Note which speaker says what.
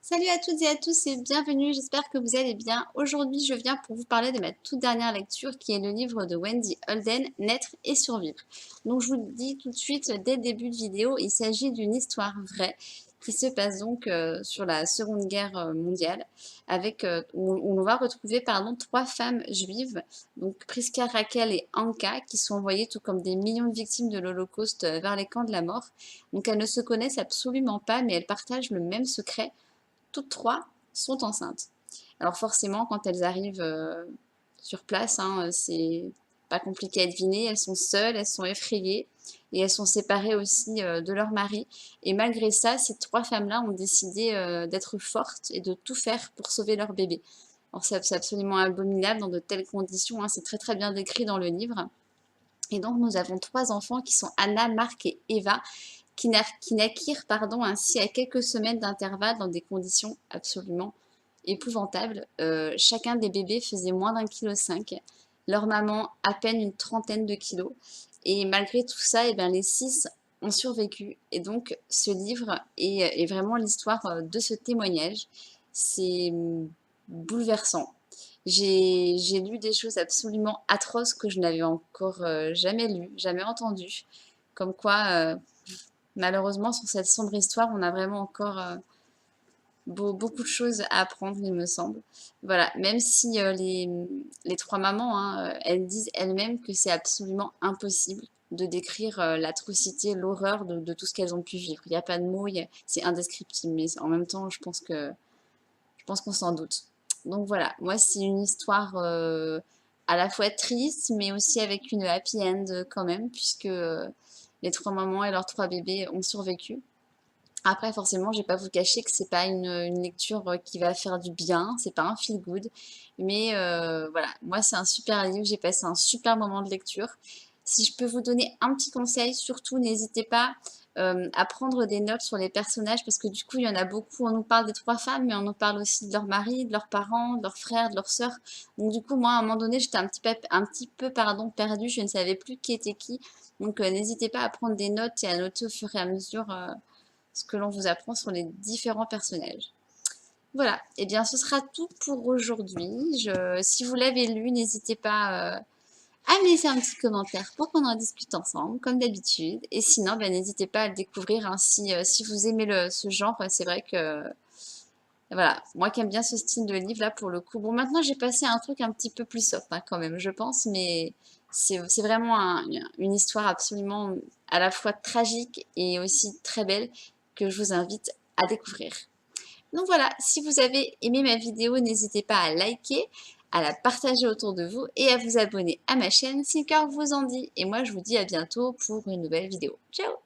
Speaker 1: Salut à toutes et à tous et bienvenue, j'espère que vous allez bien. Aujourd'hui, je viens pour vous parler de ma toute dernière lecture qui est le livre de Wendy Holden, Naître et survivre. Donc je vous le dis tout de suite dès le début de vidéo, il s'agit d'une histoire vraie qui se passe donc sur la Seconde Guerre mondiale où on va retrouver trois femmes juives, donc Priska, Raquel et Anka, qui sont envoyées tout comme des millions de victimes de l'Holocauste vers les camps de la mort. Donc elles ne se connaissent absolument pas mais elles partagent le même secret. Toutes trois sont enceintes. Alors forcément, quand elles arrivent sur place, c'est pas compliqué à deviner, elles sont seules, elles sont effrayées et elles sont séparées aussi de leur mari. Et malgré ça, ces trois femmes-là ont décidé d'être fortes et de tout faire pour sauver leur bébé. Alors c'est absolument abominable dans de telles conditions, c'est très très bien décrit dans le livre. Et donc nous avons trois enfants qui sont Anna, Marc et Eva, qui naquirent ainsi à quelques semaines d'intervalle dans des conditions absolument épouvantables. Chacun des bébés faisait moins d'1,5 kg, leur maman à peine une trentaine de kilos. Et malgré tout ça, les 6 ont survécu. Et donc ce livre est vraiment l'histoire de ce témoignage. C'est bouleversant. J'ai lu des choses absolument atroces que je n'avais encore jamais lues, jamais entendues. Comme quoi, malheureusement, sur cette sombre histoire, on a vraiment encore beaucoup de choses à apprendre, il me semble. Voilà, même si les trois mamans, elles disent elles-mêmes que c'est absolument impossible de décrire l'atrocité, l'horreur de tout ce qu'elles ont pu vivre. Il n'y a pas de mots, c'est indescriptible, mais en même temps, je pense qu'on s'en doute. Donc voilà, moi c'est une histoire à la fois triste, mais aussi avec une happy end quand même, puisque les trois mamans et leurs trois bébés ont survécu. Après, forcément, je vais pas vous cacher que c'est pas une lecture qui va faire du bien, c'est pas un feel good, mais voilà, moi c'est un super livre, j'ai passé un super moment de lecture. Si je peux vous donner un petit conseil, surtout n'hésitez pas à prendre des notes sur les personnages parce que du coup il y en a beaucoup. On nous parle des trois femmes, mais on nous parle aussi de leur mari, de leurs parents, de leurs frères, de leurs sœurs. Donc du coup, moi à un moment donné, j'étais un petit peu perdue, je ne savais plus qui était qui. Donc n'hésitez pas à prendre des notes et à noter au fur et à mesure ce que l'on vous apprend sur les différents personnages. Voilà, et bien ce sera tout pour aujourd'hui. Si vous l'avez lu, n'hésitez pas à me laisser un petit commentaire pour qu'on en discute ensemble, comme d'habitude. Et sinon, n'hésitez pas à le découvrir. Si vous aimez ce genre, c'est vrai que voilà, moi qui aime bien ce style de livre là pour le coup. Bon, maintenant j'ai passé à un truc un petit peu plus soft quand même, je pense, mais c'est vraiment une histoire absolument à la fois tragique et aussi très belle que je vous invite à découvrir. Donc voilà, si vous avez aimé ma vidéo, n'hésitez pas à liker, à la partager autour de vous et à vous abonner à ma chaîne si le cœur vous en dit. Et moi je vous dis à bientôt pour une nouvelle vidéo. Ciao!